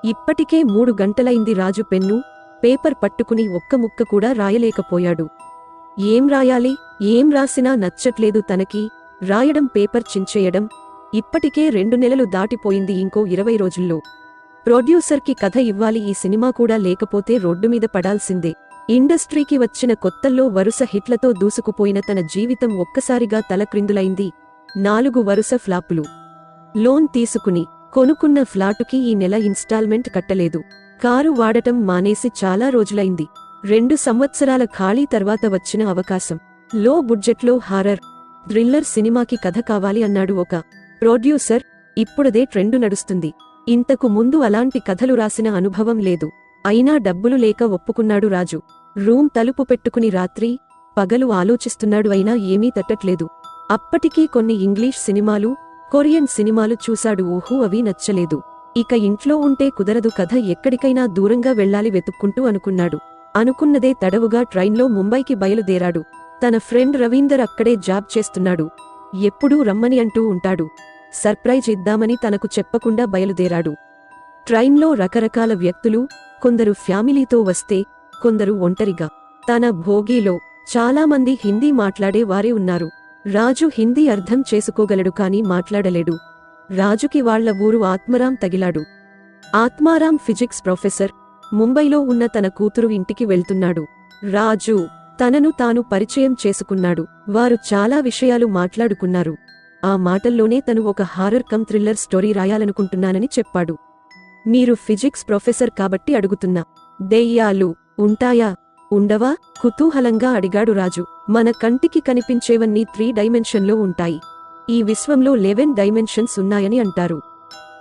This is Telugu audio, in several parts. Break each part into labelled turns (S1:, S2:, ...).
S1: ఇప్పటికే 3 గంటలైంది. రాజు పెన్ను పేపర్ పట్టుకుని ఒక్క ముక్క కూడా రాయలేకపోయాడు. ఏం రాయాలి? ఏం రాసినా నచ్చట్లేదు తనకి. రాయడం, పేపర్ చించేయడం. ఇప్పటికే 2 నెలలు దాటిపోయింది. ఇంకో 20 రోజుల్లో ప్రొడ్యూసర్కి కథ ఇవ్వాలి. ఈ సినిమా కూడా లేకపోతే రోడ్డుమీద పడాల్సిందే. ఇండస్ట్రీకి వచ్చిన కొత్తల్లో వరుస హిట్లతో దూసుకుపోయిన తన జీవితం ఒక్కసారిగా తలక్రిందులైంది. 4 వరుస ఫ్లాపులు. లోన్ తీసుకుని కొనుక్కున్న ఫ్లాటుకి ఈ నెల ఇన్స్టాల్మెంట్ కట్టలేదు. కారు వాడటం మానేసి చాలా రోజులైంది. 2 సంవత్సరాల ఖాళీ తర్వాత వచ్చిన అవకాశం. లో బడ్జెట్లో హారర్ థ్రిల్లర్ సినిమాకి కథ కావాలి అన్నాడు ఒక ప్రొడ్యూసర్. ఇప్పుడదే ట్రెండు నడుస్తుంది. ఇంతకు ముందు అలాంటి కథలు రాసిన అనుభవం లేదు. అయినా డబ్బులు లేక ఒప్పుకున్నాడు రాజు. రూమ్ తలుపు పెట్టుకుని రాత్రి పగలు ఆలోచిస్తున్నాడు. అయినా ఏమీ తట్టట్లేదు. అప్పటికీ కొన్ని ఇంగ్లీష్ సినిమాలు, కొరియన్ సినిమాలు చూశాడు. అవి నచ్చలేదు. ఇక ఇంట్లో ఉంటే కుదరదు. కథ ఎక్కడికైనా దూరంగా వెళ్లాలి వెతుక్కుంటూ అనుకున్నాడు. అనుకున్నదే తడవుగా ట్రైన్లో ముంబైకి బయలుదేరాడు. తన ఫ్రెండ్ రవీందర్ అక్కడే జాబ్ చేస్తున్నాడు. ఎప్పుడూ రమ్మని అంటూ ఉంటాడు. సర్ప్రైజ్ ఇద్దామని తనకు చెప్పకుండా బయలుదేరాడు. ట్రైన్లో రకరకాల వ్యక్తులు, కొందరు ఫ్యామిలీతో వస్తే, కొందరు ఒంటరిగా. తన భోగీలో చాలామంది హిందీ మాట్లాడే వారే ఉన్నారు. రాజు హిందీ అర్థం చేసుకోగలడు కానీ మాట్లాడలేడు. రాజుకి వాళ్ల ఊరు ఆత్మారాం తగిలాడు. Atmaram physics professor. ముంబైలో ఉన్న తన కూతురు ఇంటికి వెళ్తున్నాడు. రాజు తనను తాను పరిచయం చేసుకున్నాడు. వారు చాలా విషయాలు మాట్లాడుకున్నారు. ఆ మాటల్లోనే తను ఒక హారర్ కమ్ థ్రిల్లర్ స్టోరీ రాయాలనుకుంటున్నానని చెప్పాడు. మీరు ఫిజిక్స్ ప్రొఫెసర్ కాబట్టి అడుగుతున్నా, దెయ్యాలు ఉంటాయా? ఉండవా? కుతూహలంగా అడిగాడు రాజు. మన కంటికి కనిపించేవన్నీ 3 డైమెన్షన్లో ఉంటాయి. ఈ విశ్వంలో 11 డైమెన్షన్స్ ఉన్నాయని అంటారు.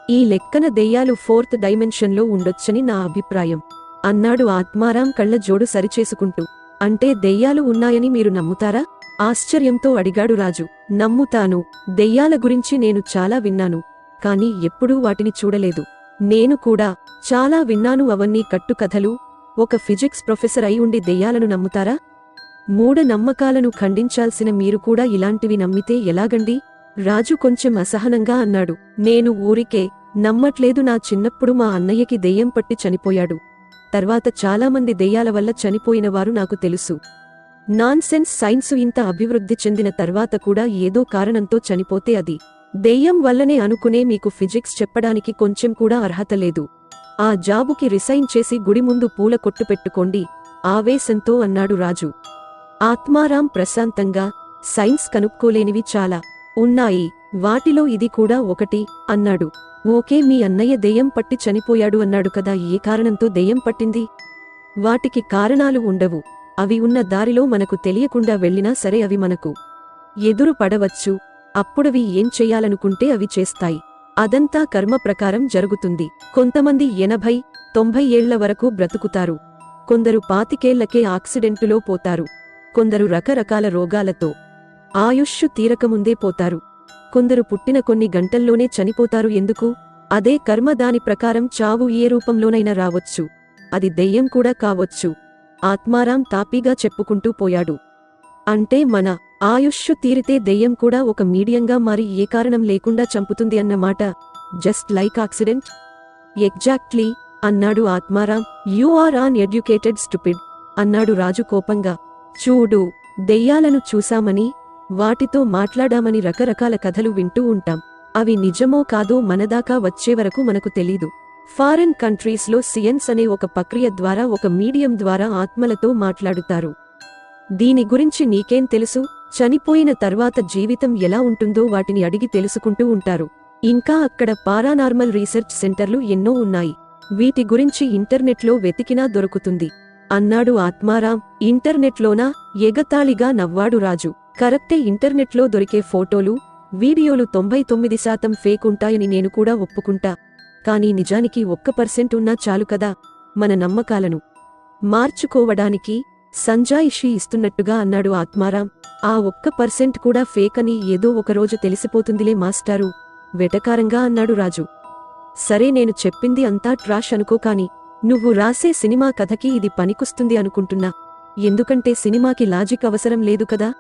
S1: ఈ లెక్కన దెయ్యాలు 4th డైమెన్షన్లో ఉండొచ్చని నా అభిప్రాయం అన్నాడు ఆత్మారాం కళ్ల జోడు సరిచేసుకుంటూ. అంటే దెయ్యాలు ఉన్నాయని మీరు నమ్ముతారా? ఆశ్చర్యంతో అడిగాడు రాజు. నమ్ముతాను. దెయ్యాల గురించి నేను చాలా విన్నాను. కానీ ఎప్పుడూ వాటిని చూడలేదు. నేను కూడా చాలా విన్నాను. అవన్నీ కట్టుకథలు. ఒక ఫిజిక్స్ ప్రొఫెసర్ అయి ఉండి దెయ్యాలను నమ్ముతారా? మూఢనమ్మకాలను ఖండించాల్సిన మీరు కూడా ఇలాంటివి నమ్మితే ఎలాగండి? రాజు కొంచెం అసహనంగా అన్నాడు. నేను ఊరికే నమ్మట్లేదు. నా చిన్నప్పుడు మా అన్నయ్యకి దెయ్యం పట్టి చనిపోయాడు. తర్వాత చాలామంది దెయ్యాల వల్ల చనిపోయినవారు నాకు తెలుసు. నాన్సెన్స్. సైన్సు ఇంత అభివృద్ధి చెందిన తర్వాత కూడా ఏదో కారణంతో చనిపోతే అది దెయ్యం వల్లనే అనుకునే మీకు ఫిజిక్స్ చెప్పడానికి కొంచెం కూడా అర్హత లేదు. ఆ జాబుకి రిసైన్ చేసి గుడి ముందు పూల కొట్టు పెట్టుకోండి ఆవేశంతో అన్నాడు రాజు. ఆత్మారాం ప్రశాంతంగా, సైన్స్ కనుక్కోలేనివి చాలా ఉన్నాయి. వాటిలో ఇది కూడా ఒకటి అన్నాడు. ఓకే, మీ అన్నయ్య దెయ్యం పట్టి చనిపోయాడు అన్నాడు కదా. ఏ కారణంతో దెయ్యం పట్టింది? వాటికి కారణాలు ఉండవు. అవి ఉన్న దారిలో మనకు తెలియకుండా వెళ్ళినా సరే అవి మనకు ఎదురు పడవచ్చు. అప్పుడవి ఏం చెయ్యాలనుకుంటే అవి చేస్తాయి. అదంతా కర్మ ప్రకారం జరుగుతుంది. కొంతమంది 80-90 ఏళ్ల వరకు బ్రతుకుతారు. కొందరు 25 ఏళ్లకే యాక్సిడెంటులో పోతారు. కొందరు రకరకాల రోగాలతో ఆయుష్షు తీరకముందే పోతారు. కొందరు పుట్టిన కొన్ని గంటల్లోనే చనిపోతారు. ఎందుకు? అదే కర్మ. దాని ప్రకారం చావు ఏ రూపంలోనైనా రావొచ్చు. అది దెయ్యం కూడా కావొచ్చు. ఆత్మారాం తాపీగా చెప్పుకుంటూ పోయాడు. అంటే మన ఆయుష్షు తీరితే దెయ్యం కూడా ఒక మీడియంగా మారి ఏ కారణం లేకుండా చంపుతుంది అన్నమాట. Just like accident. ఎగ్జాక్ట్లీ అన్నాడు Atmaram. You are uneducated stupid అన్నాడు రాజు కోపంగా. చూడు, దెయ్యాలను చూశామని, వాటితో మాట్లాడామని రకరకాల కథలు వింటూ ఉంటాం. అవి నిజమో కాదో మనదాకా వచ్చేవరకు మనకు తెలీదు. ఫారెన్ కంట్రీస్లో సైన్స్ అనే ఒక ప్రక్రియ ద్వారా, ఒక మీడియం ద్వారా ఆత్మలతో మాట్లాడుతారు. దీని గురించి నీకేం తెలుసు? చనిపోయిన తర్వాత జీవితం ఎలా ఉంటుందో వాటిని అడిగి తెలుసుకుంటూ ఉంటారు. ఇంకా అక్కడ పారానార్మల్ రీసెర్చ్ సెంటర్లు ఎన్నో ఉన్నాయి. వీటి గురించి ఇంటర్నెట్లో వెతికినా దొరుకుతుంది అన్నాడు ఆత్మారాం. ఇంటర్నెట్లోనా? ఎగతాళిగా నవ్వాడు రాజు. కరెక్టే. ఇంటర్నెట్లో దొరికే ఫోటోలు, వీడియోలు 99% ఫేక్ ఉంటాయని నేను కూడా ఒప్పుకుంటా. కానీ నిజానికి 1% ఉన్నా చాలు కదా మన నమ్మకాలను మార్చుకోవడానికి. సంజాయిషీ ఇస్తున్నట్టుగా అన్నాడు ఆత్మారాం. ఆ 1% కూడా ఫేక్ అని ఏదో ఒకరోజు తెలిసిపోతుందిలే మాస్టారు వెటకారంగా అన్నాడు రాజు. సరే, నేను చెప్పింది అంతా ట్రాష్ అనుకో, కాని నువ్వు రాసే సినిమా కథకి ఇది పనికొస్తుంది అనుకుంటున్నా. ఎందుకంటే సినిమాకి లాజిక్ అవసరం లేదు కదా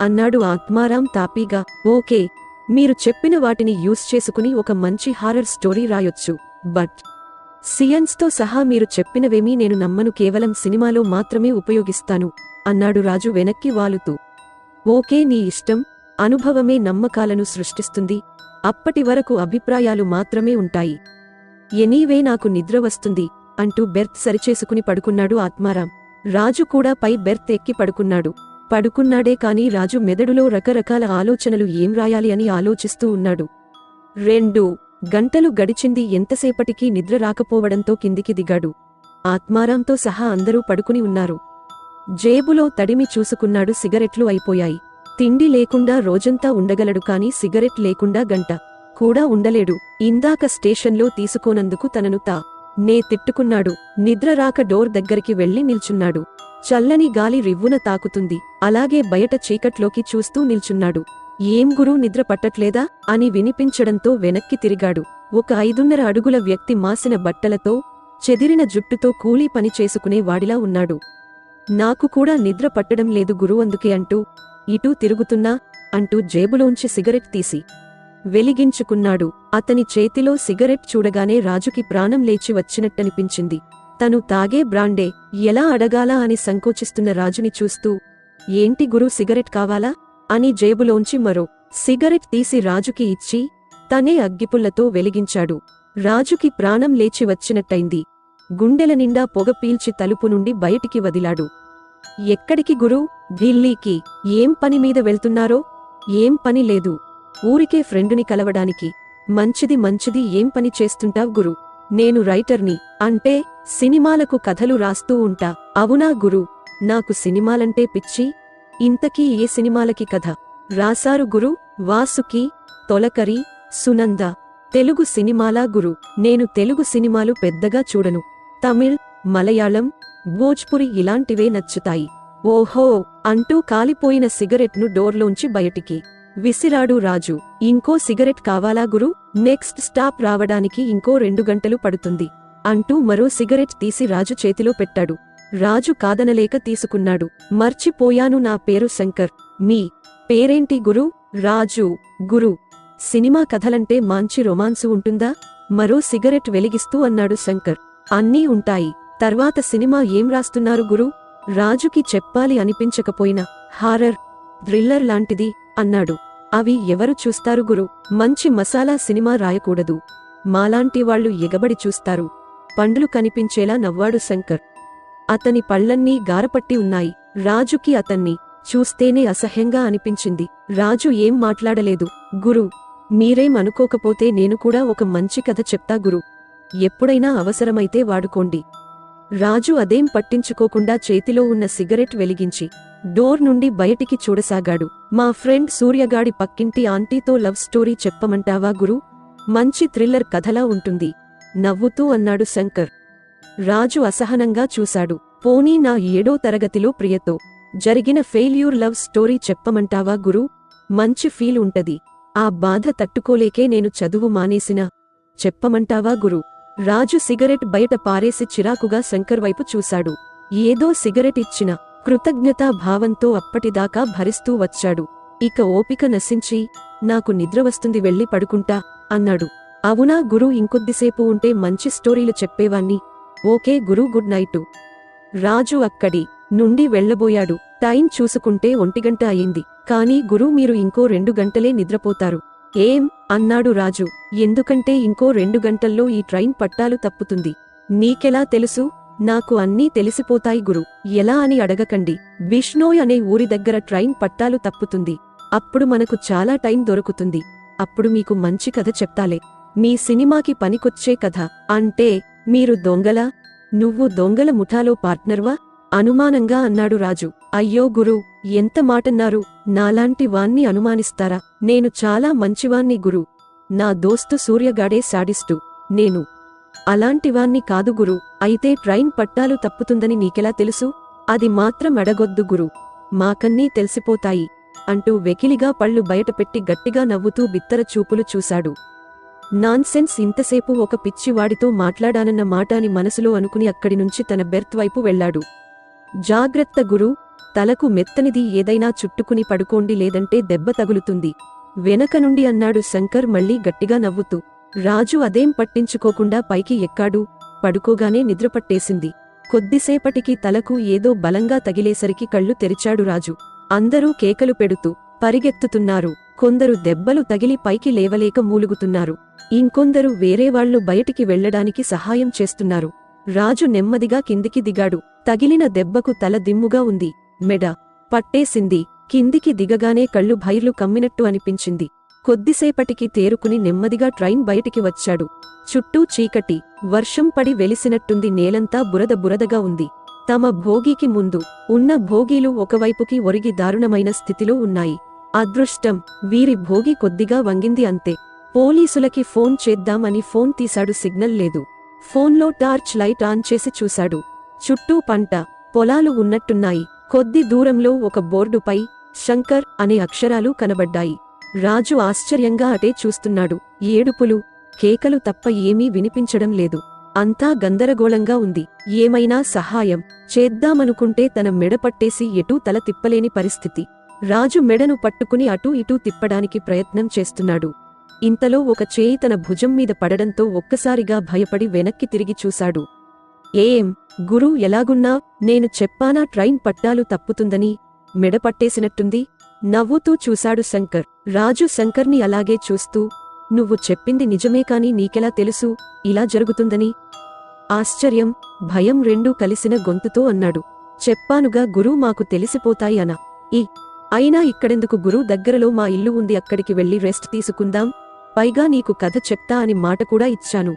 S1: అన్నాడు ఆత్మారాం తాపీగా. ఓకే, మీరు చెప్పిన వాటిని యూస్ చేసుకుని ఒక మంచి హారర్ స్టోరీ రాయొచ్చు. బట్ సియన్స్తో సహా మీరు చెప్పినవేమీ నేను నమ్మను, కేవలం సినిమాలో మాత్రమే ఉపయోగిస్తాను అన్నాడు రాజు వెనక్కి వాలుతూ. ఓకే, నీ ఇష్టం. అనుభవమే నమ్మకాలను సృష్టిస్తుంది. అప్పటి వరకు అభిప్రాయాలు మాత్రమే ఉంటాయి. ఎనీవే నాకు నిద్ర వస్తుంది అంటూ బెర్త్ సరిచేసుకుని పడుకున్నాడు ఆత్మారాం. రాజు కూడా పై బెర్త్ ఎక్కి పడుకున్నాడే కాని రాజు మెదడులో రకరకాల ఆలోచనలు ఏం రాయాలి అని ఆలోచిస్తూ ఉన్నాడు. 2 గంటలు గడిచింది. ఎంతసేపటికీ నిద్ర రాకపోవడంతో కిందికి దిగాడు. ఆత్మారాంతో సహా అందరూ పడుకుని ఉన్నారు. జేబులో తడిమి చూసుకున్నాడు. సిగరెట్లు అయిపోయాయి. తిండి లేకుండా రోజంతా ఉండగలడు కాని సిగరెట్ లేకుండా గంట కూడా ఉండలేడు. ఇందాక స్టేషన్లో తీసుకోనందుకు తనను నే తిట్టుకున్నాడు. నిద్ర రాక డోర్ దగ్గరికి వెళ్లి నిల్చున్నాడు. చల్లని గాలి రివ్వున తాకుతుంది. అలాగే బయట చీకట్లోకి చూస్తూ నిల్చున్నాడు. ఏం గురూ, నిద్ర పట్టట్లేదా అని వినిపించడంతో వెనక్కి తిరిగాడు. ఒక 5.5 అడుగుల వ్యక్తి మాసిన బట్టలతో చెదిరిన జుట్టుతో కూలీ పని చేసుకునే వాడిలా ఉన్నాడు. నాకు కూడా నిద్ర పట్టడం లేదు గురూ, అందుకే ఇటూ తిరుగుతున్నా అంటూ జేబులోంచి సిగరెట్ తీసి వెలిగించుకున్నాడు. అతని చేతిలో సిగరెట్ చూడగానే రాజుకి ప్రాణం లేచి వచ్చినట్టనిపించింది. తను తాగే బ్రాండే ఎలా అడగాలా అని సంకోచిస్తున్న రాజుని చూస్తూ, ఏంటి గురూ, సిగరెట్ కావాలా అని జేబులోంచి మరో సిగరెట్ తీసి రాజుకి ఇచ్చి తనే అగ్గిపుల్లతో వెలిగించాడు. రాజుకి ప్రాణం లేచి వచ్చినట్టయింది. గుండెల నిండా పొగ పీల్చి తలుపు నుండి బయటికి వదిలాడు. ఎక్కడికి గురూ? ఢిల్లీకి. ఏం పని మీద వెళ్తున్నారో? ఏం పని లేదు, ఊరికే ఫ్రెండుని కలవడానికి. మంచిది. ఏం పని చేస్తుంటావ్ గురూ? నేను రైటర్ని. అంటే సినిమాలకు కథలు రాస్తూ ఉంటా. అవునా గురూ, నాకు సినిమాలంటే పిచ్చి. ఇంతకీ ఏ సినిమాలకి కథ రాసారు గురూ? వాసుకి, తొలకరి, సునంద. తెలుగు సినిమాలా గురూ? నేను తెలుగు సినిమాలు పెద్దగా చూడను. తమిళ్, మలయాళం, భోజ్పురి ఇలాంటివే నచ్చుతాయి. ఓహో అంటూ కాలిపోయిన సిగరెట్ను డోర్లోంచి బయటికి విసిరాడు రాజు. ఇంకో సిగరెట్ కావాలా గురూ? నెక్స్ట్ స్టాప్ రావడానికి ఇంకో 2 గంటలు పడుతుంది అంటూ మరో సిగరెట్ తీసి రాజు చేతిలో పెట్టాడు. రాజు కాదనలేక తీసుకున్నాడు. మర్చిపోయాను, నా పేరు శంకర్. మీ పేరేంటి గురూ? రాజు. గురూ, సినిమా కథలంటే మంచి రొమాన్సు ఉంటుందా? మరో సిగరెట్ వెలిగిస్తూ అన్నాడు శంకర్. అన్నీ ఉంటాయి. తర్వాత సినిమా ఏం రాస్తున్నారు గురూ? రాజుకి చెప్పాలి అనిపించకపోయినా హారర్, థ్రిల్లర్ లాంటిది అన్నాడు. అవి ఎవరు చూస్తారు గురూ? మంచి మసాలా సినిమా రాయకూడదు. మాలాంటి వాళ్ళు ఎగబడి చూస్తారు. పండ్లు కనిపించేలా నవ్వాడు శంకర్. అతని పళ్లన్నీ గారపట్టి ఉన్నాయి. రాజుకి అతన్ని చూస్తేనే అసహ్యంగా అనిపించింది. రాజు ఏం మాట్లాడలేదు. గురూ, మీరేం అనుకోకపోతే నేను కూడా ఒక మంచి కథ చెప్తా గురూ. ఎప్పుడైనా అవసరమైతే వాడుకోండి. రాజు అదేం పట్టించుకోకుండా చేతిలో ఉన్న సిగరెట్ వెలిగించి డోర్ నుండి బయటికి చూడసాగాడు. మా ఫ్రెండ్ సూర్యగాడి పక్కింటి ఆంటీతో లవ్ స్టోరీ చెప్పమంటావా గురూ? మంచి థ్రిల్లర్ కథలా ఉంటుంది నవ్వుతూ అన్నాడు శంకర్. రాజు అసహనంగా చూశాడు. పోనీ నా 7వ తరగతిలో ప్రియతో జరిగిన ఫెయిల్యూర్ లవ్ స్టోరీ చెప్పమంటావా గురూ? మంచి ఫీల్ ఉంటది. ఆ బాధ తట్టుకోలేకే నేను చదువు మానేసినా చెప్పమంటావా గురూ? రాజు సిగరెట్ బయట పారేసి చిరాకుగా శంకర్ వైపు చూశాడు. ఏదో సిగరెట్ ఇచ్చిన కృతజ్ఞతా భావంతో అప్పటిదాకా భరిస్తూ వచ్చాడు. ఇక ఓపిక నశించి, నాకు నిద్ర వస్తుంది, వెళ్ళి పడుకుంటా అన్నాడు. అవునా గురూ, ఇంకొద్దిసేపు ఉంటే మంచి స్టోరీలు చెప్పేవాణ్ణి. ఓకే గురూ, గుడ్ నైటు. రాజు అక్కడి నుండి వెళ్లబోయాడు. టైం చూసుకుంటే 1 గంట అయింది. కానీ గురూ, మీరు ఇంకో 2 గంటలే నిద్రపోతారు. ఏం అన్నాడు రాజు. ఎందుకంటే ఇంకో 2 గంటల్లో ఈ ట్రైన్ పట్టాలు తప్పుతుంది. నీకెలా తెలుసు? నాకు అన్నీ తెలిసిపోతాయి గురూ. ఎలా అని అడగకండి. బిష్నోయ్ అనే ఊరి దగ్గర ట్రైన్ పట్టాలు తప్పుతుంది. అప్పుడు మనకు చాలా టైం దొరుకుతుంది. అప్పుడు మీకు మంచి కథ చెప్తాలే. మీ సినిమాకి పనికొచ్చే కథ. అంటే మీరు దొంగలా? నువ్వు దొంగల ముఠాలో పార్ట్నర్వా? అనుమానంగా అన్నాడు రాజు. అయ్యో గురూ, ఎంత మాటన్నారు. నాలాంటి వాన్ని అనుమానిస్తారా? నేను చాలా మంచివాన్ని గురూ. నా దోస్తు సూర్యగాడే శాడిస్టు. నేను అలాంటివాన్ని కాదు గురూ. అయితే ట్రైన్ పట్టాలు తప్పుతుందని నీకెలా తెలుసు? అది మాత్రం అడగొద్దు గురూ, మాకన్నీ తెలిసిపోతాయి అంటూ వెకిలిగా పళ్ళు బయటపెట్టి గట్టిగా నవ్వుతూ బిత్తర చూపులు చూశాడు. నాన్సెన్స్, ఇంతసేపు ఒక పిచ్చివాడితో మాట్లాడానన్న మాట అని మనసులో అనుకుని అక్కడినుంచి తన బెర్త్ వైపు వెళ్లాడు. జాగ్రత్త గురూ, తలకు మెత్తనిది ఏదైనా చుట్టుకుని పడుకోండి, లేదంటే దెబ్బ తగులుతుంది వెనక నుండి అన్నాడు శంకర్ మళ్లీ గట్టిగా నవ్వుతూ. రాజు అదేం పట్టించుకోకుండా పైకి ఎక్కాడు. పడుకోగానే నిద్రపట్టేసింది. కొద్దిసేపటికి తలకు ఏదో బలంగా తగిలేసరికి కళ్ళు తెరిచాడు రాజు. అందరూ కేకలు పెడుతూ పరిగెత్తుతున్నారు. కొందరు దెబ్బలు తగిలి పైకి లేవలేక మూలుగుతున్నారు. ఇంకొందరు వేరేవాళ్లు బయటికి వెళ్లడానికి సహాయం చేస్తున్నారు. రాజు నెమ్మదిగా కిందికి దిగాడు. తగిలిన దెబ్బకు తల దిమ్ముగా ఉంది. మెడ పట్టేసింది. కిందికి దిగగానే కళ్ళు భైర్లు కమ్మినట్టు అనిపించింది. కొద్దిసేపటికి తేరుకుని నెమ్మదిగా ట్రైన్ బయటికి వచ్చాడు. చుట్టూ చీకటి. వర్షం పడి వెలిసినట్టుంది. నేలంతా బురద బురదగా ఉంది. తమ భోగికి ముందు ఉన్న భోగీలు ఒకవైపుకి ఒరిగి దారుణమైన స్థితిలో ఉన్నాయి. అదృష్టం, వీరి భోగి కొద్దిగా వంగింది అంతే. పోలీసులకి ఫోన్ చేద్దామని ఫోన్ తీశాడు. సిగ్నల్ లేదు. ఫోన్లో టార్చ్ లైట్ ఆన్ చేసి చూశాడు. చుట్టూ పంట పొలాలు ఉన్నట్టున్నాయి. కొద్ది దూరంలో ఒక బోర్డుపై శంకర్ అనే అక్షరాలు కనబడ్డాయి. రాజు ఆశ్చర్యంగా అటే చూస్తున్నాడు. ఏడుపులు, కేకలు తప్ప ఏమీ వినిపించడం లేదు. అంతా గందరగోళంగా ఉంది. ఏమైనా సహాయం చేద్దామనుకుంటే తన మెడ పట్టేసి ఎటూ తల తిప్పలేని పరిస్థితి. రాజు మెడను పట్టుకుని అటూ ఇటూ తిప్పడానికి ప్రయత్నం చేస్తున్నాడు. ఇంతలో ఒక చేయి తన భుజం మీద పడడంతో ఒక్కసారిగా భయపడి వెనక్కి తిరిగి చూశాడు. ఏం గురూ, ఎలాగున్నా? నేను చెప్పానా ట్రైన్ పట్టాలు తప్పుతుందని? మెడ పట్టేసినట్టుంది. నవ్వుతూ చూశాడు శంకర్. రాజు శంకర్ని అలాగే చూస్తూ, నువ్వు చెప్పింది నిజమే కాని నీకెలా తెలుసు ఇలా జరుగుతుందని? ఆశ్చర్యం, భయం రెండూ కలిసిన గొంతుతో అన్నాడు. చెప్పానుగా గురూ, మాకు తెలిసిపోతాయి అనా. అయినా ఇక్కడెందుకు గురూ? దగ్గరలో మా ఇల్లు ఉంది, అక్కడికి వెళ్లి రెస్ట్ తీసుకుందాం. పైగా నీకు కథ చెప్తా అని మాట కూడా ఇచ్చాను.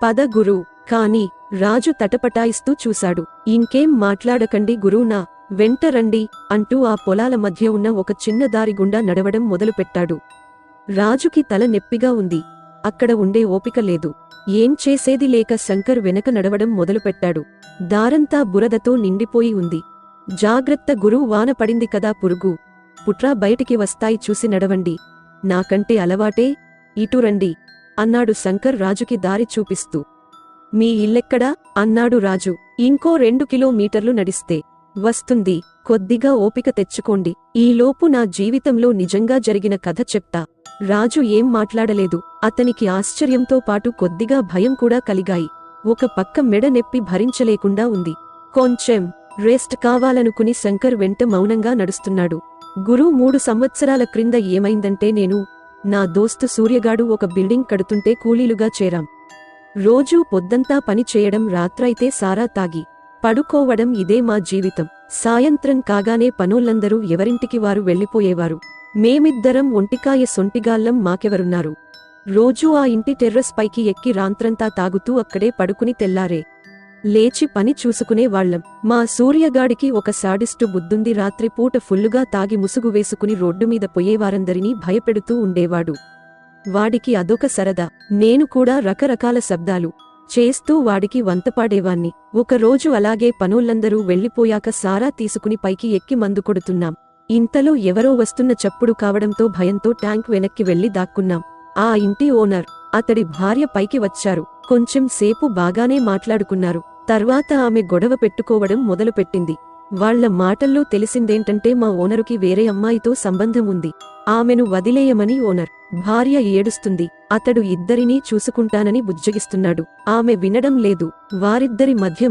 S1: పద గురూ. కాని రాజు తటపటాయిస్తూ చూశాడు. ఇంకేం మాట్లాడకండి గురూ, నా వెంట రండి అంటూ ఆ పొలాల మధ్య ఉన్న ఒక చిన్న దారి గుండా నడవడం మొదలుపెట్టాడు. రాజుకి తల నెప్పిగా ఉంది. అక్కడ ఉండే ఓపిక లేదు. ఏం చేసేది లేక శంకర్ వెనక నడవడం మొదలుపెట్టాడు. దారంతా బురదతో నిండిపోయి ఉంది. జాగ్రత్త గురూ, వాన పడింది కదా, పురుగు పుట్రా బయటికి వస్తాయి, చూసి నడవండి. నాకంటే అలవాటే, ఇటు రండి అన్నాడు శంకర్ రాజుకి దారి చూపిస్తూ. మీ ఇల్లెక్కడా అన్నాడు రాజు. ఇంకో 2 కిలోమీటర్లు నడిస్తే వస్తుంది. కొద్దిగా ఓపిక తెచ్చుకోండి. ఈలోపు నా జీవితంలో నిజంగా జరిగిన కథ చెప్తా. రాజు ఏం మాట్లాడలేదు. అతనికి ఆశ్చర్యంతో పాటు కొద్దిగా భయం కూడా కలిగాయి. ఒక పక్క మెడ నెప్పి భరించలేకుండా ఉంది. కొంచెం రెస్ట్ కావాలనుకుని శంకర్ వెంట మౌనంగా నడుస్తున్నాడు. గురూ, 3 సంవత్సరాల క్రింద ఏమైందంటే నేను, నా దోస్తు సూర్యగాడు ఒక బిల్డింగ్ కడుతుంటే కూలీలుగా చేరాం. రోజూ పొద్దంతా పని చేయడం, రాత్రైతే సారా తాగి పడుకోవడం, ఇదే మా జీవితం. సాయంత్రం కాగానే పనోళ్ళందరూ ఎవరింటికి వారు వెళ్ళిపోయేవారు. మేమిద్దరం ఒంటికాయ సొంటిగాళ్ళం, మాకెవరున్నారు? రోజూ ఆ ఇంటి టెర్రస్ పైకి ఎక్కి రాత్రంతా తాగుతూ అక్కడే పడుకుని తెల్లారే లేచి పని చూసుకునే వాళ్లం. మా సూర్యగాడికి ఒక సాడిస్టు బుద్ధుంది. రాత్రి పూట ఫుల్లుగా తాగి ముసుగు వేసుకుని రోడ్డుమీద పోయేవారందరినీ భయపెడుతూ ఉండేవాడు. వాడికి అదొక సరదా. నేను కూడా రకరకాల శబ్దాలు చేస్తూ వాడికి వంతపాడేవాణ్ణి. ఒకరోజు అలాగే పనోళ్ళందరూ వెళ్లిపోయాక సారా తీసుకుని పైకి ఎక్కి మందు కొడుతున్నాం. ఇంతలో ఎవరో వస్తున్న చప్పుడు కావడంతో భయంతో ట్యాంక్ వెనక్కి వెళ్లి దాక్కున్నాం. ఆ ఇంటి ఓనర్, అతడి భార్య పైకి వచ్చారు. కొంచెం సేపు బాగానే మాట్లాడుకున్నారు. తర్వాత ఆమె గొడవ పెట్టుకోవడం మొదలుపెట్టింది. వాళ్ల మాటల్లో తెలిసిందేంటంటే మా ఓనరుకి వేరే అమ్మాయితో సంబంధం ఉంది. ఆమెను వదిలేయమని ఓనర్ భార్య ఏడుస్తుంది. అతడు ఇద్దరినీ చూసుకుంటానని బుజ్జగిస్తున్నాడు. ఆమె వినడం లేదు. వారిద్దరి మధ్య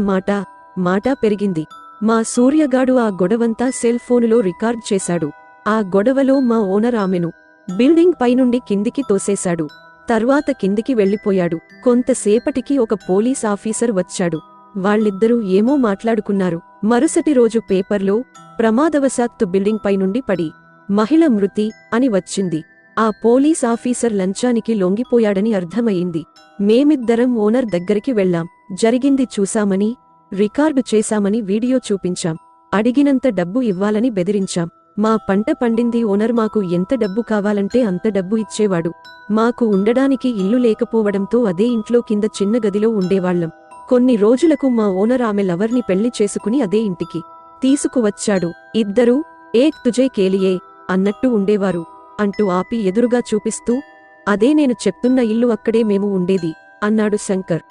S1: మాట పెరిగింది. మా సూర్యగాడు ఆ గొడవంతా సెల్ ఫోనులో రికార్డ్ చేశాడు. ఆ గొడవలో మా ఓనర్ ఆమెను బిల్డింగ్ పైనుండి కిందికి తోసేశాడు. తర్వాత కిందికి వెళ్లిపోయాడు. కొంతసేపటికి ఒక పోలీస్ ఆఫీసర్ వచ్చాడు. వాళ్ళిద్దరూ ఏమో మాట్లాడుకున్నారు. మరుసటి రోజు పేపర్లో ప్రమాదవశాత్తు బిల్డింగ్ పైనుండి పడి మహిళ మృతి అని వచ్చింది. ఆ పోలీస్ ఆఫీసర్ లంచానికి లొంగిపోయాడని అర్థమయింది. మేమిద్దరం ఓనర్ దగ్గరికి వెళ్లాం. జరిగింది చూశామని, రికార్డు చేశామని వీడియో చూపించాం. అడిగినంత డబ్బు ఇవ్వాలని బెదిరించాం. మా పంట పండింది. ఓనర్ మాకు ఎంత డబ్బు కావాలంటే అంత డబ్బు ఇచ్చేవాడు. మాకు ఉండడానికి ఇల్లు లేకపోవడంతో అదే ఇంట్లో కింద చిన్న గదిలో ఉండేవాళ్లం. కొన్ని రోజులకు మా ఓనర్ ఆమె లవర్ని పెళ్లి చేసుకుని అదే ఇంటికి తీసుకువచ్చాడు. ఇద్దరూ ఏక్ తుజే కేలియే అన్నట్టు ఉండేవారు అంటూ ఆపి ఎదురుగా చూపిస్తూ, అదే నేను చెప్తున్న ఇల్లు, అక్కడే మేము ఉండేది అన్నాడు శంకర్.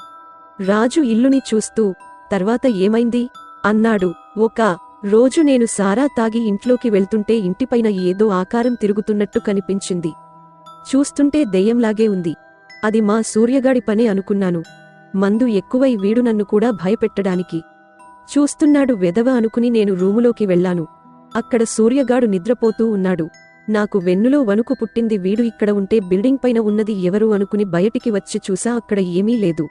S1: రాజు ఇల్లుని చూస్తూ, తర్వాత ఏమైంది అన్నాడు. ఒక రోజు నేను సారా తాగి ఇంట్లోకి వెళ్తుంటే ఇంటిపైన ఏదో ఆకారం తిరుగుతున్నట్టు కనిపించింది. చూస్తుంటే దెయ్యంలాగే ఉంది. అది మా సూర్యగాడి పనే అనుకున్నాను. మందు ఎక్కువై వీడు నన్ను కూడా భయపెట్టడానికి చూస్తున్నాడు వెధవ అనుకుని నేను రూములోకి వెళ్లాను. అక్కడ సూర్యగాడు నిద్రపోతూ ఉన్నాడు. నాకు వెన్నులో వణుకు పుట్టింది. వీడు ఇక్కడ ఉంటే బిల్డింగ్ పైన ఉన్నది ఎవరు అనుకుని బయటికి వచ్చి చూసా, అక్కడ ఏమీ లేదు.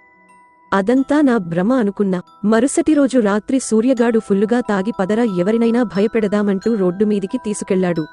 S1: అదంతా నా భ్రమ అనుకున్నా. మరుసటి రోజు రాత్రి సూర్యగాడు ఫుల్లుగా తాగి పదరా ఎవరినైనా భయపెడదామంటూ రోడ్డు మీదికి తీసుకెళ్లాడు.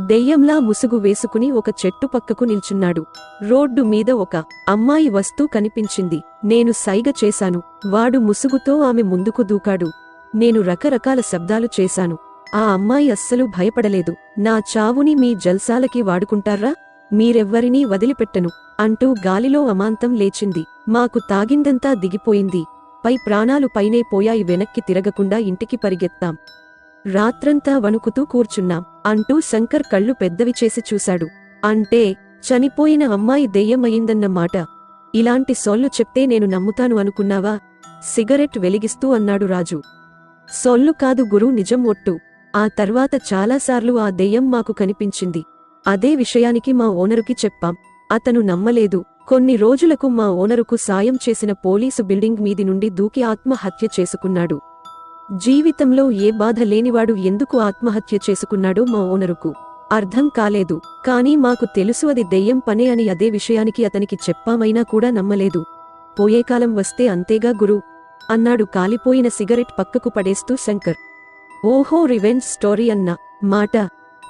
S1: దెయ్యంలా ముసుగు వేసుకుని ఒక చెట్టు పక్కకు నిల్చున్నాడు. రోడ్డు మీద ఒక అమ్మాయి వస్తూ కనిపించింది. నేను సైగ చేశాను. వాడు ముసుగుతో ఆమె ముందుకు దూకాడు. నేను రకరకాల శబ్దాలు చేశాను. ఆ అమ్మాయి అస్సలు భయపడలేదు. నా చావుని మీ జల్సాలకి వాడుకుంటారా? మీరెవ్వరినీ వదిలిపెట్టను అంటూ గాలిలో అమాంతం లేచింది. మాకు తాగిందంతా దిగిపోయింది. పై ప్రాణాలు పైనే పోయాయి. వెనక్కి తిరగకుండా ఇంటికి పరిగెత్తాం. రాత్రంతా వణుకుతూ కూర్చున్నాం అంటూ శంకర్ కళ్ళు పెద్దవి చేసి చూశాడు. అంటే చనిపోయిన అమ్మాయి దెయ్యమయిందన్న మాట. ఇలాంటి సొల్లు చెప్తే నేను నమ్ముతాను అనుకున్నావా? సిగరెట్ వెలిగిస్తూ అన్నాడు రాజు. సొల్లు కాదు గురూ, నిజం ఒట్టు. ఆ తర్వాత చాలాసార్లు ఆ దెయ్యం మాకు కనిపించింది. అదే విషయానికి మా ఓనరుకి చెప్పాం. అతను నమ్మలేదు. కొన్ని రోజులకు మా ఓనరుకు సాయం చేసిన పోలీసు బిల్డింగ్ మీది నుండి దూకి ఆత్మహత్య చేసుకున్నాడు. జీవితంలో ఏ బాధ లేనివాడు ఎందుకు ఆత్మహత్య చేసుకున్నాడో మా ఓనరుకు అర్థం కాలేదు. కానీ మాకు తెలుసు అది దెయ్యం పనే అని. అదే విషయానికి అతనికి చెప్పామైనా కూడా నమ్మలేదు. పోయేకాలం వస్తే అంతేగా గురూ అన్నాడు కాలిపోయిన సిగరెట్ పక్కకు పడేస్తూ శంకర్. ఓహో, రివెంజ్ స్టోరీ అన్న మాట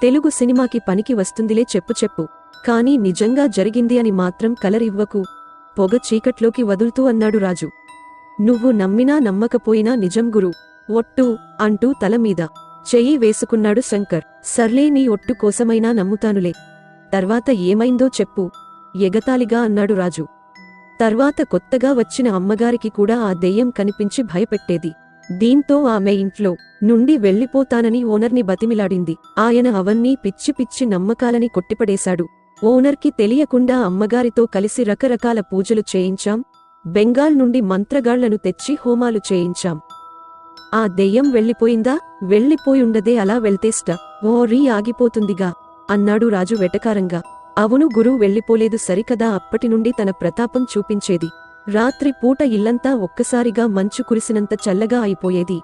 S1: తెలుగు సినిమాకి పనికి వస్తుందిలే. చెప్పు కానీ నిజంగా జరిగింది అని మాత్రం కలరివ్వకు. పొగ చీకట్లోకి వదులుతూ అన్నాడు రాజు. నువ్వు నమ్మినా నమ్మకపోయినా నిజం గురూ, ఒట్టు అంటూ తల మీద చెయ్యి వేసుకున్నాడు శంకర్. సర్లే, నీ ఒట్టు కోసమైనా నమ్ముతానులే. తర్వాత ఏమైందో చెప్పు ఎగతాళిగా అన్నాడు రాజు. తర్వాత కొత్తగా వచ్చిన అమ్మగారికి కూడా ఆ దెయ్యం కనిపించి భయపెట్టేది. దీంతో ఆమె ఇంట్లో నుండి వెళ్ళిపోతానని ఓనర్ని బతిమిలాడింది. ఆయన అవన్నీ పిచ్చి పిచ్చి నమ్మకాలని కొట్టిపడేశాడు. ఓనర్కి తెలియకుండా అమ్మగారితో కలిసి రకరకాల పూజలు చేయించాం. బెంగాల్ నుండి మంత్రగాళ్లను తెచ్చి హోమాలు చేయించాం. ఆ దెయ్యం వెళ్ళిపోయిందా? వెళ్ళిపోయుండదే. అలా వెళ్తేస్ట ఓరీ ఆగిపోతుందిగా అన్నాడు రాజు వెటకారంగా. అవును గురూ, వెళ్ళిపోలేదు సరికదా. అప్పటినుండి తన ప్రతాపం చూపించేది. రాత్రి పూట ఇల్లంతా ఒక్కసారిగా మంచు కురిసినంత చల్లగా అయిపోయేది.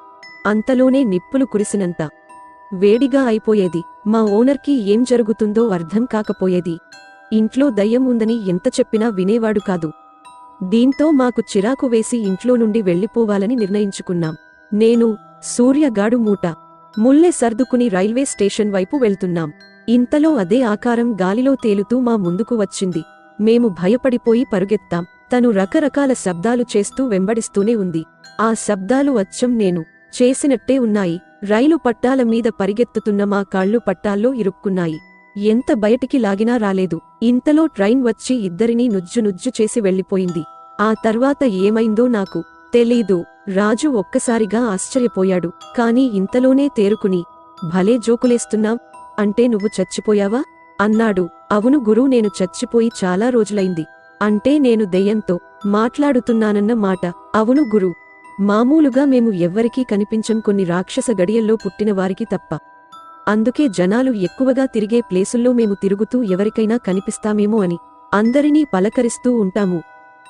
S1: అంతలోనే నిప్పులు కురిసినంత వేడిగా అయిపోయేది. మా ఓనర్కి ఏం జరుగుతుందో అర్థం కాకపోయేది. ఇంట్లో దయ్యం ఉందని ఎంత చెప్పినా వినేవాడు కాదు. దీంతో మాకు చిరాకు వేసి ఇంట్లో నుండి వెళ్ళిపోవాలని నిర్ణయించుకున్నాం. నేను, సూర్యగాడు మూట ముల్లె సర్దుకుని రైల్వే స్టేషన్ వైపు వెళ్తున్నాం. ఇంతలో అదే ఆకారం గాలిలో తేలుతూ మా ముందుకు వచ్చింది. మేము భయపడిపోయి పరుగెత్తాం. తను రకరకాల శబ్దాలు చేస్తూ వెంబడిస్తూనే ఉంది. ఆ శబ్దాలు అచ్చం నేను చేసినట్టే ఉన్నాయి. రైలు పట్టాల మీద పరిగెత్తుతున్న మా కాళ్ళు పట్టాల్లో ఇరుక్కున్నాయి. ఎంత బయటికి లాగినా రాలేదు. ఇంతలో ట్రైన్ వచ్చి ఇద్దరినీ నుజ్జు చేసి వెళ్ళిపోయింది. ఆ తర్వాత ఏమైందో నాకు తెలీదు. రాజు ఒక్కసారిగా ఆశ్చర్యపోయాడు. కాని ఇంతలోనే తేరుకుని, భలే జోకులేస్తున్నావ్, అంటే నువ్వు చచ్చిపోయావా అన్నాడు. అవును గురూ, నేను చచ్చిపోయి చాలా రోజులైంది. అంటే నేను దెయ్యంతో మాట్లాడుతున్నానన్న మాట. అవును గురూ, మామూలుగా మేము ఎవ్వరికీ కనిపించం, కొన్ని రాక్షస గడియల్లో పుట్టిన వారికి తప్ప. అందుకే జనాలు ఎక్కువగా తిరిగే ప్లేసుల్లో మేము తిరుగుతూ ఎవరికైనా కనిపిస్తామేమో అని అందరినీ పలకరిస్తూ ఉంటాము.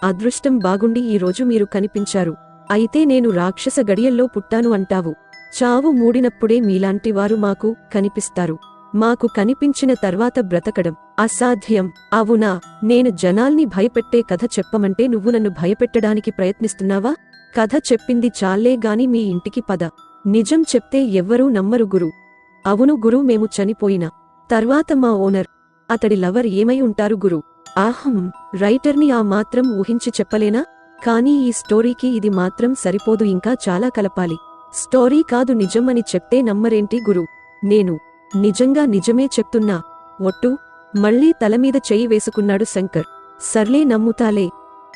S1: అదృష్టం బాగుండి ఈరోజు మీరు కనిపించారు. అయితే నేను రాక్షస గడియల్లో పుట్టాను అంటావు. చావు మూడినప్పుడే మీలాంటివారు మాకు కనిపిస్తారు. మాకు కనిపించిన తర్వాత బ్రతకడం అసాధ్యం. అవునా? నేను జనాల్ని భయపెట్టే కథ చెప్పమంటే నువ్వు నన్ను భయపెట్టడానికి ప్రయత్నిస్తున్నావా? కథ చెప్పింది చాలే గాని మీ ఇంటికి పద. నిజం చెప్తే ఎవ్వరూ నమ్మరు గురూ. అవును గురూ, మేము చనిపోయిన తర్వాత మా ఓనర్, అతడి లవర్ ఏమై ఉంటారు గురూ? ఆహం, రైటర్ని ఆ మాత్రం ఊహించి చెప్పలేనా? కానీ ఈ స్టోరీకి ఇది మాత్రం సరిపోదు, ఇంకా చాలా కలపాలి. స్టోరీ కాదు నిజం అని చెప్తే నమ్మరేంటి గురూ? నేను నిజంగా నిజమే చెప్తున్నా. ఒట్టు. మళ్లీ తలమీద చెయ్యి వేసుకున్నాడు శంకర్. సర్లే, నమ్ముతాలే.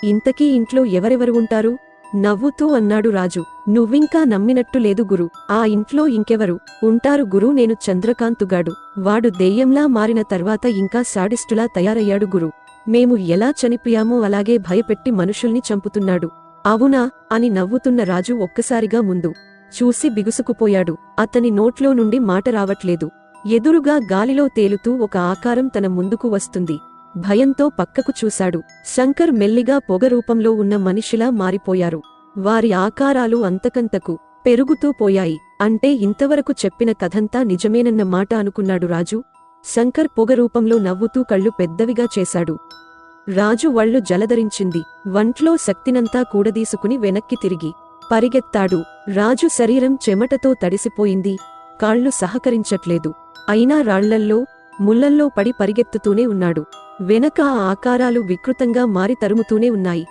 S1: ఇంతకీ ఇంట్లో ఎవరెవరు ఉంటారు? నవ్వుతూ అన్నాడు రాజు. నువ్వింకా నమ్మినట్టు లేదు గురూ. ఆ ఇంట్లో ఇంకెవరు ఉంటారు గురూ? నేను చంద్రకాంతుగాడు. వాడు దెయ్యంలా మారిన తర్వాత ఇంకా శాడిస్టులా తయారయ్యాడు గురూ. మేము ఎలా చనిపోయామో అలాగే భయపెట్టి మనుషుల్ని చంపుతున్నాడు. అవునా అని నవ్వుతున్న రాజు ఒక్కసారిగా ముందు చూసి బిగుసుకుపోయాడు. అతని నోట్లో నుండి మాట రావట్లేదు. ఎదురుగా గాలిలో తేలుతూ ఒక ఆకారం తన ముందుకు వస్తుంది. భయంతో పక్కకు చూశాడు. శంకర్ మెల్లిగా పొగ రూపంలో ఉన్న మనిషిలా మారిపోయారు. వారి ఆకారాలు అంతకంతకు పెరుగుతూ పోయాయి. అంటే ఇంతవరకు చెప్పిన కథంతా నిజమేనన్న మాట అనుకున్నాడు రాజు. శంకర్ పొగ రూపంలో నవ్వుతూ కళ్ళు పెద్దవిగా చేశాడు. రాజు వళ్ళు జలధరించింది. వంట్లో శక్తినంతా కూడదీసుకుని వెనక్కి తిరిగి పరిగెత్తాడు. రాజు శరీరం చెమటతో తడిసిపోయింది. కాళ్ళు సహకరించట్లేదు. అయినా రాళ్లల్లో ముళ్ళల్లో పడి పరిగెత్తుతూనే ఉన్నాడు. వెనక ఆ ఆకారాలు వికృతంగా మారి తరుముతూనే ఉన్నాయి.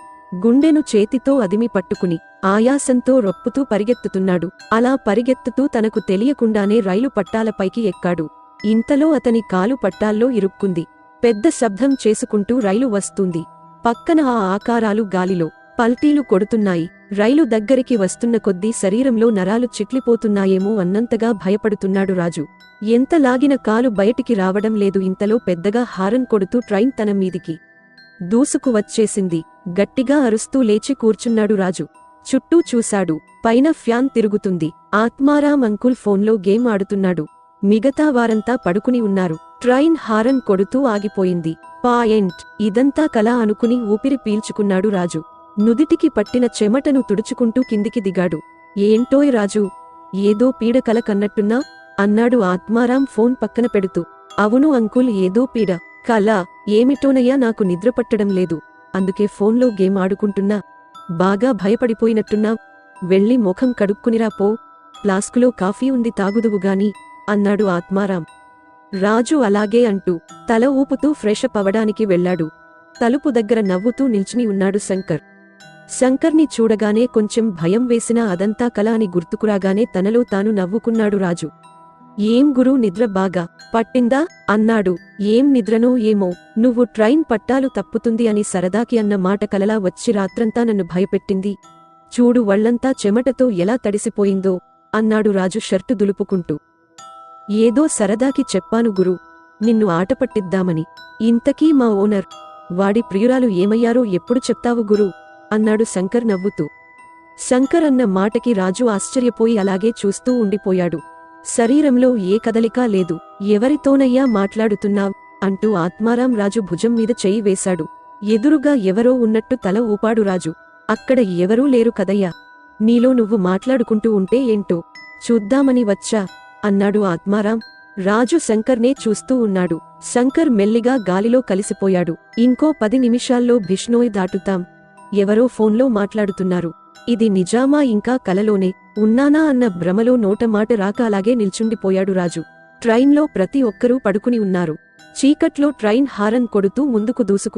S1: గుండెను చేతితో అదిమి పట్టుకుని ఆయాసంతో రొప్పుతూ పరిగెత్తుతున్నాడు. అలా పరిగెత్తుతూ తనకు తెలియకుండానే రైలు పట్టాలపైకి ఎక్కాడు. ఇంతలో అతని కాలు పట్టాల్లో ఇరుక్కుంది. పెద్ద శబ్దం చేసుకుంటూ రైలు వస్తుంది. పక్కన ఆ ఆకారాలు గాలిలో పల్టీలు కొడుతున్నాయి. రైలు దగ్గరికి వస్తున్న కొద్దీ శరీరంలో నరాలు చిట్లిపోతున్నాయేమో అన్నంతగా భయపడుతున్నాడు రాజు. ఎంత లాగిన కాలు బయటికి రావడం లేదు. ఇంతలో పెద్దగా హారన్ కొడుతూ ట్రైన్ తన మీదికి దూసుకు వచ్చేసింది. గట్టిగా అరుస్తూ లేచి కూర్చున్నాడు రాజు. చుట్టూ చూశాడు. పైన ఫ్యాన్ తిరుగుతుంది. ఆత్మారాం అంకుల్ ఫోన్లో గేమ్ ఆడుతున్నాడు. మిగతా వారంతా పడుకుని ఉన్నారు. ట్రైన్ హారన్ కొడుతూ ఆగిపోయింది. పాయింట్. ఇదంతా కల అనుకుని ఊపిరి పీల్చుకున్నాడు రాజు. నుదిటికి పట్టిన చెమటను తుడుచుకుంటూ కిందికి దిగాడు. ఏంటోయ్ రాజు, ఏదో పీడకల కన్నట్టున్నా అన్నాడు ఆత్మారాం ఫోన్ పక్కన పెడుతూ. అవును అంకుల్, ఏదో పీడ కల. ఏమిటోనయ్యా, నాకు నిద్రపట్టడం లేదు. అందుకే ఫోన్లో గేమ్ ఆడుకుంటున్నా. బాగా భయపడిపోయినట్టున్నా. వెళ్ళి ముఖం కడుక్కునిరా పో. ఫ్లాస్కులో కాఫీ ఉంది, తాగుదువుగాని అన్నాడు ఆత్మారాం. రాజు అలాగే అంటూ తల ఊపుతూ ఫ్రెషప్ అవడానికి వెళ్లాడు. తలుపు దగ్గర నవ్వుతూ నిల్చుని ఉన్నాడు శంకర్. శంకర్ని చూడగానే కొంచెం భయం వేసినా అదంతా కల అని గుర్తుకురాగానే తనలో తాను నవ్వుకున్నాడు రాజు. ఏం గురూ, నిద్ర బాగా పట్టిందా అన్నాడు. ఏం నిద్రనో ఏమో, నువ్వు ట్రైన్ పట్టాలు తప్పుతుంది అని సరదాకి అన్న మాట కలలా వచ్చి రాత్రంతా నన్ను భయపెట్టింది. చూడు వళ్లంతా చెమటతో ఎలా తడిసిపోయిందో అన్నాడు రాజు షర్టు దులుపుకుంటూ. ఏదో సరదాకి చెప్పాను గురూ, నిన్ను ఆటపట్టిద్దామని. ఇంతకీ మా ఓనర్, వాడి ప్రియురాలు ఏమయ్యారో ఎప్పుడు చెప్తావు గురూ అన్నాడు శంకర్ నవ్వుతూ. శంకర్ అన్న మాటకి రాజు ఆశ్చర్యపోయి అలాగే చూస్తూ ఉండిపోయాడు. శరీరంలో ఏ కదలికా లేదు. ఎవరితోనయ్యా మాట్లాడుతున్నావ్ అంటూ ఆత్మారాం రాజు భుజం మీద చెయ్యి వేశాడు. ఎదురుగా ఎవరో ఉన్నట్టు తల ఊపాడు రాజు. అక్కడ ఎవరూ లేరు కదయ్యా. నీలో నువ్వు మాట్లాడుకుంటూ ఉంటే ఏంటో చూద్దామని వచ్చా అన్నాడు ఆత్మారాం. రాజు శంకర్నే చూస్తూ ఉన్నాడు. శంకర్ మెల్లిగా గాలిలో కలిసిపోయాడు. ఇంకో 10 నిమిషాల్లో బిష్నోయ్ దాటుతాం. ఎవరో ఫోన్లో మాట్లాడుతున్నారు. ఇది నిజామా ఇంకా కలలోనే ఉన్నానా అన్న భ్రమలో నోటమాట రాక అలాగే నిల్చుండిపోయాడు రాజు. ట్రైన్లో ప్రతి ఒక్కరూ పడుకుని ఉన్నారు. చీకట్లో ట్రైన్ హారన్ కొడుతూ ముందుకు దూసుకు